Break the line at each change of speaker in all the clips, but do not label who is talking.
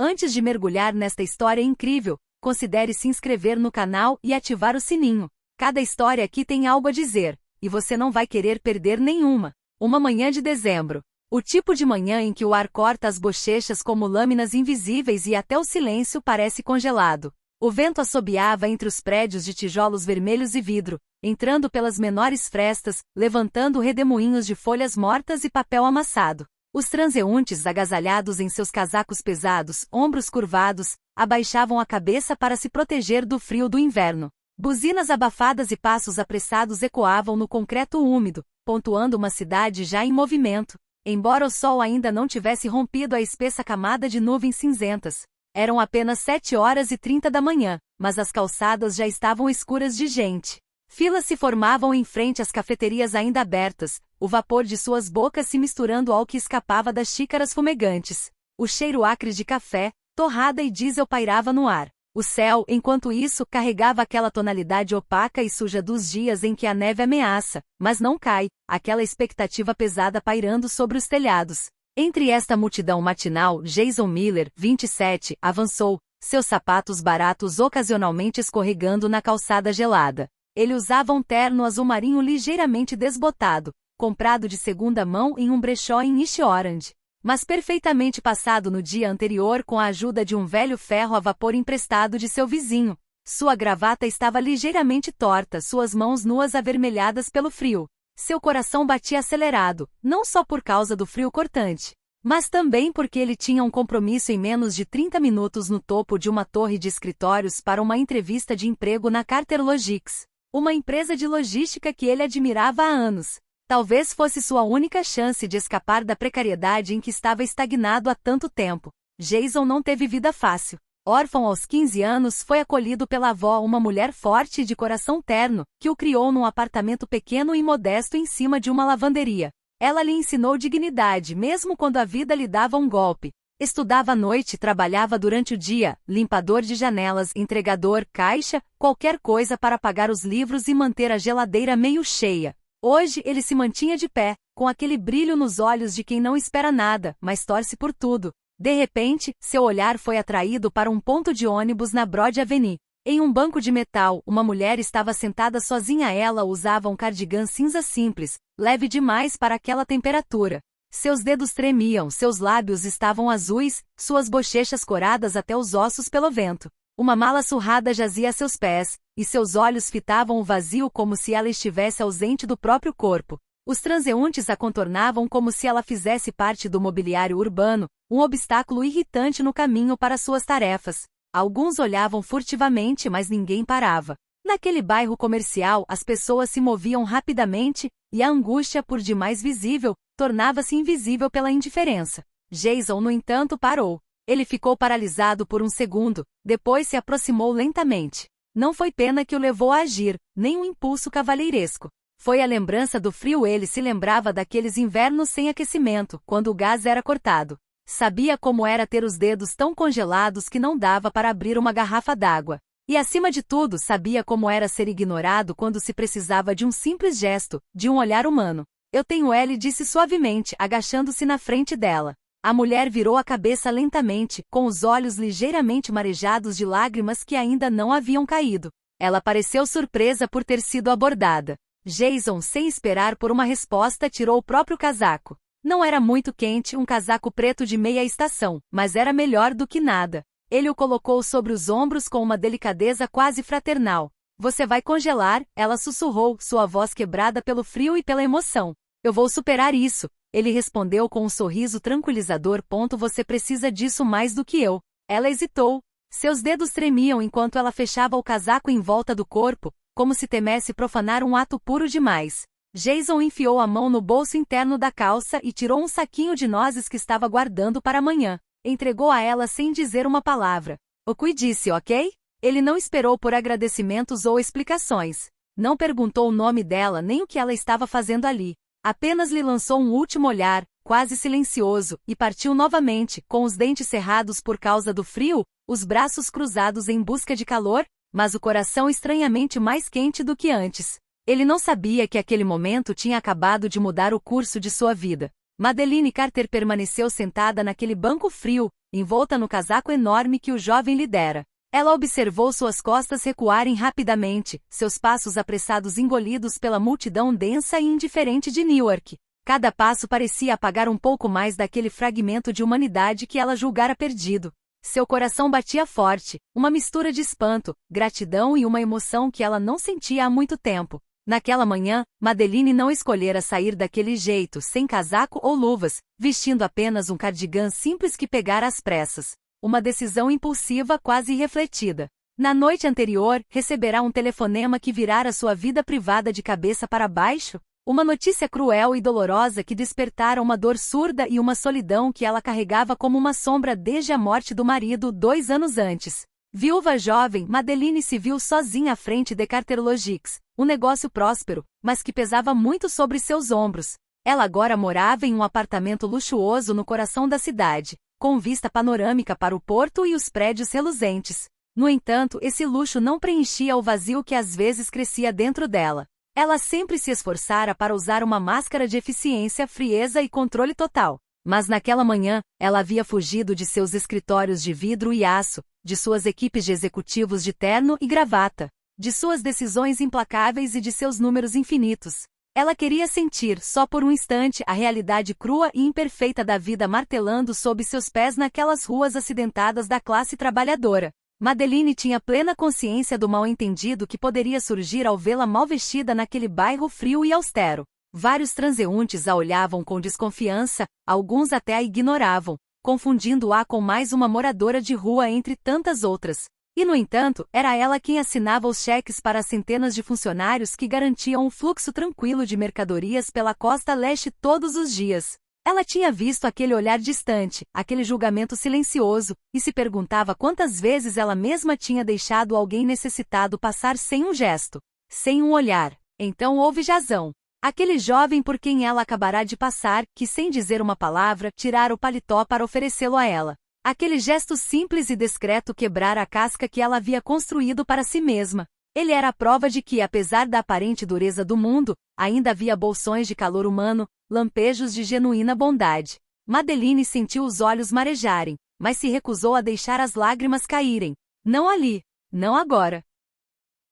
Antes de mergulhar nesta história incrível, considere se inscrever no canal e ativar o sininho. Cada história aqui tem algo a dizer, e você não vai querer perder nenhuma. Uma manhã de dezembro. O tipo de manhã em que o ar corta as bochechas como lâminas invisíveis e até o silêncio parece congelado. O vento assobiava entre os prédios de tijolos vermelhos e vidro, entrando pelas menores frestas, levantando redemoinhos de folhas mortas e papel amassado. Os transeuntes, agasalhados em seus casacos pesados, ombros curvados, abaixavam a cabeça para se proteger do frio do inverno. Buzinas abafadas e passos apressados ecoavam no concreto úmido, pontuando uma cidade já em movimento. Embora o sol ainda não tivesse rompido a espessa camada de nuvens cinzentas. Eram apenas 7h30 da manhã, mas as calçadas já estavam escuras de gente. Filas se formavam em frente às cafeterias ainda abertas, o vapor de suas bocas se misturando ao que escapava das xícaras fumegantes. O cheiro acre de café, torrada e diesel pairava no ar. O céu, enquanto isso, carregava aquela tonalidade opaca e suja dos dias em que a neve ameaça, mas não cai, aquela expectativa pesada pairando sobre os telhados. Entre esta multidão matinal, Jason Miller, 27, avançou, seus sapatos baratos ocasionalmente escorregando na calçada gelada. Ele usava um terno azul marinho ligeiramente desbotado, comprado de segunda mão em um brechó em East Orange, mas perfeitamente passado no dia anterior com a ajuda de um velho ferro a vapor emprestado de seu vizinho. Sua gravata estava ligeiramente torta, suas mãos nuas avermelhadas pelo frio. Seu coração batia acelerado, não só por causa do frio cortante, mas também porque ele tinha um compromisso em menos de 30 minutos no topo de uma torre de escritórios para uma entrevista de emprego na Carter Logistics, uma empresa de logística que ele admirava há anos. Talvez fosse sua única chance de escapar da precariedade em que estava estagnado há tanto tempo. Jason não teve vida fácil. Órfão aos 15 anos, foi acolhido pela avó, uma mulher forte e de coração terno, que o criou num apartamento pequeno e modesto em cima de uma lavanderia. Ela lhe ensinou dignidade, mesmo quando a vida lhe dava um golpe. Estudava à noite, trabalhava durante o dia, limpador de janelas, entregador, caixa, qualquer coisa para pagar os livros e manter a geladeira meio cheia. Hoje ele se mantinha de pé, com aquele brilho nos olhos de quem não espera nada, mas torce por tudo. De repente, seu olhar foi atraído para um ponto de ônibus na Broad Avenue. Em um banco de metal, uma mulher estava sentada sozinha. Ela usava um cardigan cinza simples, leve demais para aquela temperatura. Seus dedos tremiam, seus lábios estavam azuis, suas bochechas coradas até os ossos pelo vento. Uma mala surrada jazia a seus pés, e seus olhos fitavam o vazio como se ela estivesse ausente do próprio corpo. Os transeuntes a contornavam como se ela fizesse parte do mobiliário urbano, um obstáculo irritante no caminho para suas tarefas. Alguns olhavam furtivamente, mas ninguém parava. Naquele bairro comercial, as pessoas se moviam rapidamente, e a angústia, por demais visível, tornava-se invisível pela indiferença. Jason, no entanto, parou. Ele ficou paralisado por um segundo, depois se aproximou lentamente. Não foi pena que o levou a agir, nem um impulso cavalheiresco. Foi a lembrança do frio. Ele se lembrava daqueles invernos sem aquecimento, quando o gás era cortado. Sabia como era ter os dedos tão congelados que não dava para abrir uma garrafa d'água. E acima de tudo, sabia como era ser ignorado quando se precisava de um simples gesto, de um olhar humano. Eu tenho ele, disse suavemente, agachando-se na frente dela. A mulher virou a cabeça lentamente, com os olhos ligeiramente marejados de lágrimas que ainda não haviam caído. Ela pareceu surpresa por ter sido abordada. Jason, sem esperar por uma resposta, tirou o próprio casaco. Não era muito quente, um casaco preto de meia estação, mas era melhor do que nada. Ele o colocou sobre os ombros com uma delicadeza quase fraternal. Você vai congelar, ela sussurrou, sua voz quebrada pelo frio e pela emoção. Eu vou superar isso, ele respondeu com um sorriso tranquilizador. Você precisa disso mais do que eu. Ela hesitou. Seus dedos tremiam enquanto ela fechava o casaco em volta do corpo, como se temesse profanar um ato puro demais. Jason enfiou a mão no bolso interno da calça e tirou um saquinho de nozes que estava guardando para amanhã. Entregou a ela sem dizer uma palavra. O disse, ok? Ele não esperou por agradecimentos ou explicações. Não perguntou o nome dela nem o que ela estava fazendo ali. Apenas lhe lançou um último olhar, quase silencioso, e partiu novamente, com os dentes cerrados por causa do frio, os braços cruzados em busca de calor, mas o coração estranhamente mais quente do que antes. Ele não sabia que aquele momento tinha acabado de mudar o curso de sua vida. Madeleine Carter permaneceu sentada naquele banco frio, envolta no casaco enorme que o jovem lhe dera. Ela observou suas costas recuarem rapidamente, seus passos apressados engolidos pela multidão densa e indiferente de Newark. Cada passo parecia apagar um pouco mais daquele fragmento de humanidade que ela julgara perdido. Seu coração batia forte, uma mistura de espanto, gratidão e uma emoção que ela não sentia há muito tempo. Naquela manhã, Madeleine não escolhera sair daquele jeito, sem casaco ou luvas, vestindo apenas um cardigan simples que pegara às pressas. Uma decisão impulsiva quase irrefletida. Na noite anterior, receberá um telefonema que virara sua vida privada de cabeça para baixo? Uma notícia cruel e dolorosa que despertara uma dor surda e uma solidão que ela carregava como uma sombra desde a morte do marido 2 anos antes. Viúva jovem, Madeleine se viu sozinha à frente de Carter Logics, um negócio próspero, mas que pesava muito sobre seus ombros. Ela agora morava em um apartamento luxuoso no coração da cidade, com vista panorâmica para o porto e os prédios reluzentes. No entanto, esse luxo não preenchia o vazio que às vezes crescia dentro dela. Ela sempre se esforçara para usar uma máscara de eficiência, frieza e controle total. Mas naquela manhã, ela havia fugido de seus escritórios de vidro e aço, de suas equipes de executivos de terno e gravata, de suas decisões implacáveis e de seus números infinitos. Ela queria sentir, só por um instante, a realidade crua e imperfeita da vida martelando sob seus pés naquelas ruas acidentadas da classe trabalhadora. Madeleine tinha plena consciência do mal-entendido que poderia surgir ao vê-la mal vestida naquele bairro frio e austero. Vários transeuntes a olhavam com desconfiança, alguns até a ignoravam, confundindo-a com mais uma moradora de rua entre tantas outras. E, no entanto, era ela quem assinava os cheques para as centenas de funcionários que garantiam um fluxo tranquilo de mercadorias pela costa leste todos os dias. Ela tinha visto aquele olhar distante, aquele julgamento silencioso, e se perguntava quantas vezes ela mesma tinha deixado alguém necessitado passar sem um gesto, sem um olhar. Então houve Jason. Aquele jovem por quem ela acabará de passar, que sem dizer uma palavra, tirara o paletó para oferecê-lo a ela. Aquele gesto simples e discreto quebrara a casca que ela havia construído para si mesma. Ele era a prova de que, apesar da aparente dureza do mundo, ainda havia bolsões de calor humano, lampejos de genuína bondade. Madeleine sentiu os olhos marejarem, mas se recusou a deixar as lágrimas caírem. Não ali. Não agora.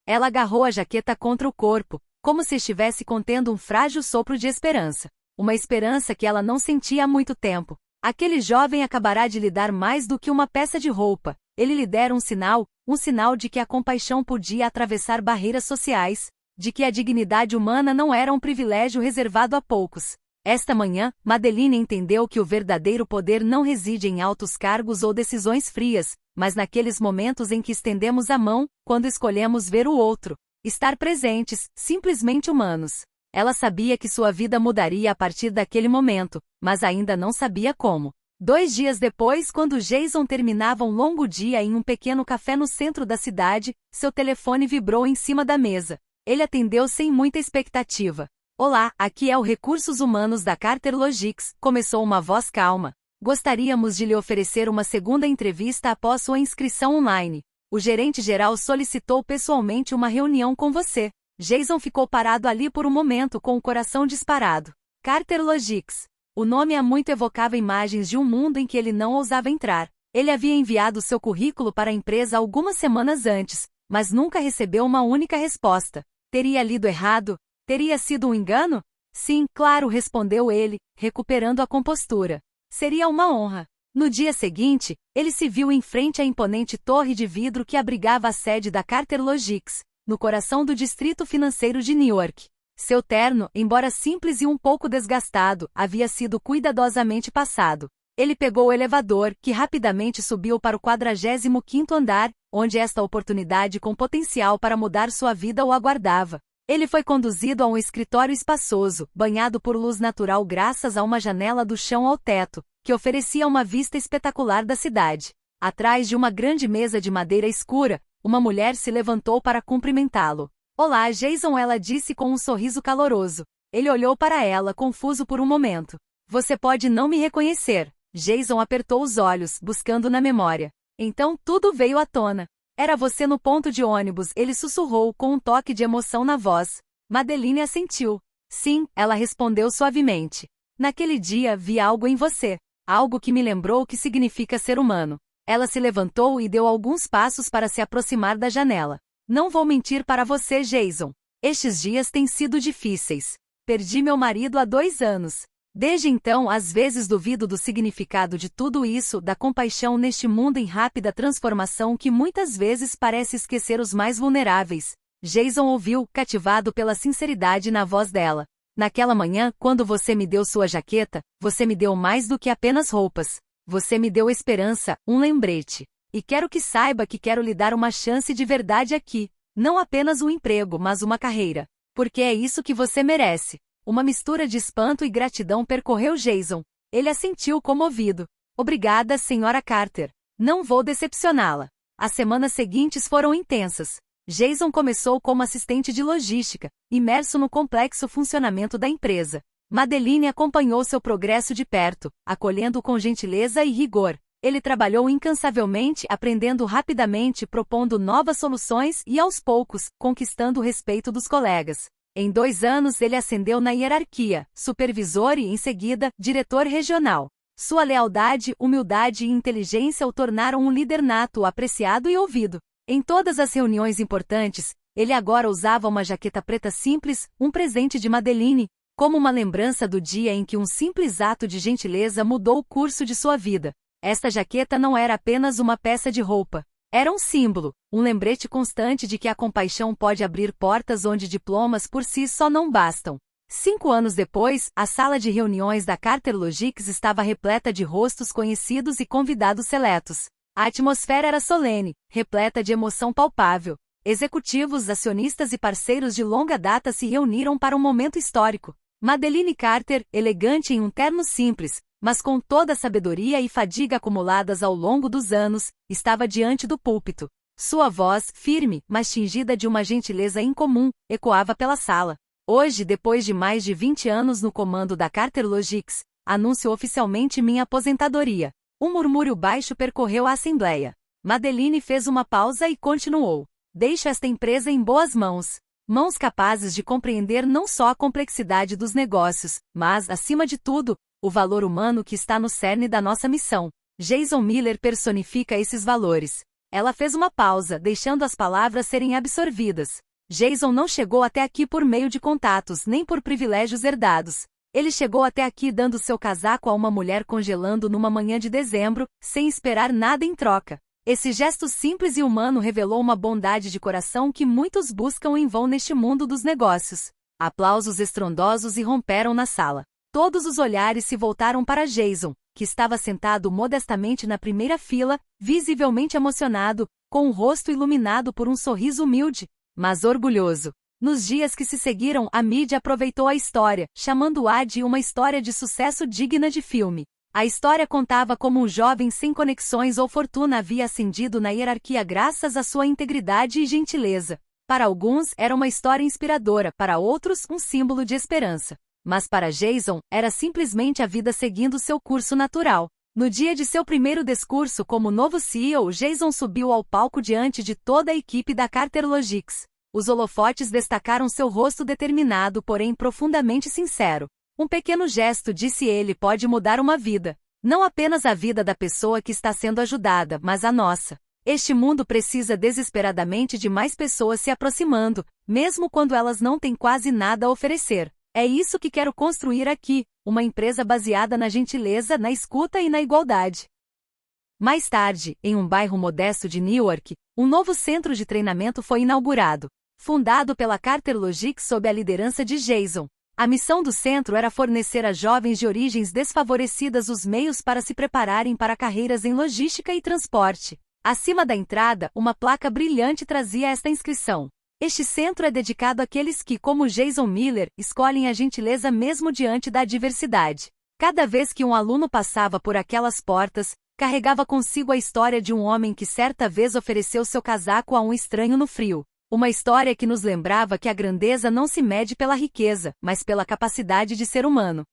Ela agarrou a jaqueta contra o corpo, como se estivesse contendo um frágil sopro de esperança. Uma esperança que ela não sentia há muito tempo. Aquele jovem acabará de lhe dar mais do que uma peça de roupa. Ele lhe dera um sinal de que a compaixão podia atravessar barreiras sociais, de que a dignidade humana não era um privilégio reservado a poucos. Esta manhã, Madeleine entendeu que o verdadeiro poder não reside em altos cargos ou decisões frias, mas naqueles momentos em que estendemos a mão, quando escolhemos ver o outro. Estar presentes, simplesmente humanos. Ela sabia que sua vida mudaria a partir daquele momento, mas ainda não sabia como. 2 dias depois, quando Jason terminava um longo dia em um pequeno café no centro da cidade, seu telefone vibrou em cima da mesa. Ele atendeu sem muita expectativa. Olá, aqui é o Recursos Humanos da Carter Logics, começou uma voz calma. Gostaríamos de lhe oferecer uma segunda entrevista após sua inscrição online. O gerente-geral solicitou pessoalmente uma reunião com você. Jason ficou parado ali por um momento com o coração disparado. Carter Logics. O nome há muito evocava imagens de um mundo em que ele não ousava entrar. Ele havia enviado seu currículo para a empresa algumas semanas antes, mas nunca recebeu uma única resposta. Teria lido errado? Teria sido um engano? Sim, claro, respondeu ele, recuperando a compostura. Seria uma honra. No dia seguinte, ele se viu em frente à imponente torre de vidro que abrigava a sede da Carter Logics, no coração do distrito financeiro de Newark. Seu terno, embora simples e um pouco desgastado, havia sido cuidadosamente passado. Ele pegou o elevador, que rapidamente subiu para o 45º andar, onde esta oportunidade com potencial para mudar sua vida o aguardava. Ele foi conduzido a um escritório espaçoso, banhado por luz natural graças a uma janela do chão ao teto, que oferecia uma vista espetacular da cidade. Atrás de uma grande mesa de madeira escura, uma mulher se levantou para cumprimentá-lo. Olá, Jason, ela disse com um sorriso caloroso. Ele olhou para ela, confuso por um momento. Você pode não me reconhecer. Jason apertou os olhos, buscando na memória. Então tudo veio à tona. Era você no ponto de ônibus, ele sussurrou com um toque de emoção na voz. Madeleine assentiu. Sim, ela respondeu suavemente. Naquele dia vi algo em você. Algo que me lembrou o que significa ser humano. Ela se levantou e deu alguns passos para se aproximar da janela. Não vou mentir para você, Jason. Estes dias têm sido difíceis. Perdi meu marido há 2 anos. Desde então, às vezes duvido do significado de tudo isso, da compaixão neste mundo em rápida transformação que muitas vezes parece esquecer os mais vulneráveis. Jason ouviu, cativado pela sinceridade na voz dela. Naquela manhã, quando você me deu sua jaqueta, você me deu mais do que apenas roupas. Você me deu esperança, um lembrete. E quero que saiba que quero lhe dar uma chance de verdade aqui. Não apenas um emprego, mas uma carreira. Porque é isso que você merece. Uma mistura de espanto e gratidão percorreu Jason. Ele assentiu comovido. Obrigada, Sra. Carter. Não vou decepcioná-la. As semanas seguintes foram intensas. Jason começou como assistente de logística, imerso no complexo funcionamento da empresa. Madeline acompanhou seu progresso de perto, acolhendo-o com gentileza e rigor. Ele trabalhou incansavelmente, aprendendo rapidamente, propondo novas soluções e, aos poucos, conquistando o respeito dos colegas. Em 2 anos ele ascendeu na hierarquia, supervisor e, em seguida, diretor regional. Sua lealdade, humildade e inteligência o tornaram um líder nato, apreciado e ouvido. Em todas as reuniões importantes, ele agora usava uma jaqueta preta simples, um presente de Madeline, como uma lembrança do dia em que um simples ato de gentileza mudou o curso de sua vida. Esta jaqueta não era apenas uma peça de roupa. Era um símbolo, um lembrete constante de que a compaixão pode abrir portas onde diplomas por si só não bastam. 5 anos depois, a sala de reuniões da Carter Logics estava repleta de rostos conhecidos e convidados seletos. A atmosfera era solene, repleta de emoção palpável. Executivos, acionistas e parceiros de longa data se reuniram para um momento histórico. Madeline Carter, elegante em um terno simples, mas com toda a sabedoria e fadiga acumuladas ao longo dos anos, estava diante do púlpito. Sua voz, firme, mas tingida de uma gentileza incomum, ecoava pela sala. Hoje, depois de mais de 20 anos no comando da Carter Logics, anuncio oficialmente minha aposentadoria. Um murmúrio baixo percorreu a assembleia. Madeline fez uma pausa e continuou. Deixo esta empresa em boas mãos. Mãos capazes de compreender não só a complexidade dos negócios, mas, acima de tudo, o valor humano que está no cerne da nossa missão. Jason Miller personifica esses valores. Ela fez uma pausa, deixando as palavras serem absorvidas. Jason não chegou até aqui por meio de contatos, nem por privilégios herdados. Ele chegou até aqui dando seu casaco a uma mulher congelando numa manhã de dezembro, sem esperar nada em troca. Esse gesto simples e humano revelou uma bondade de coração que muitos buscam em vão neste mundo dos negócios. Aplausos estrondosos irromperam na sala. Todos os olhares se voltaram para Jason, que estava sentado modestamente na primeira fila, visivelmente emocionado, com o rosto iluminado por um sorriso humilde, mas orgulhoso. Nos dias que se seguiram, a mídia aproveitou a história, chamando-a de uma história de sucesso digna de filme. A história contava como um jovem sem conexões ou fortuna havia ascendido na hierarquia graças à sua integridade e gentileza. Para alguns, era uma história inspiradora, para outros, um símbolo de esperança. Mas para Jason, era simplesmente a vida seguindo seu curso natural. No dia de seu primeiro discurso como novo CEO, Jason subiu ao palco diante de toda a equipe da Carter Logics. Os holofotes destacaram seu rosto determinado, porém profundamente sincero. Um pequeno gesto, disse ele, pode mudar uma vida. Não apenas a vida da pessoa que está sendo ajudada, mas a nossa. Este mundo precisa desesperadamente de mais pessoas se aproximando, mesmo quando elas não têm quase nada a oferecer. É isso que quero construir aqui, uma empresa baseada na gentileza, na escuta e na igualdade. Mais tarde, em um bairro modesto de Newark, um novo centro de treinamento foi inaugurado. Fundado pela Carter Logics sob a liderança de Jason. A missão do centro era fornecer a jovens de origens desfavorecidas os meios para se prepararem para carreiras em logística e transporte. Acima da entrada, uma placa brilhante trazia esta inscrição. Este centro é dedicado àqueles que, como Jason Miller, escolhem a gentileza mesmo diante da adversidade. Cada vez que um aluno passava por aquelas portas, carregava consigo a história de um homem que certa vez ofereceu seu casaco a um estranho no frio. Uma história que nos lembrava que a grandeza não se mede pela riqueza, mas pela capacidade de ser humano.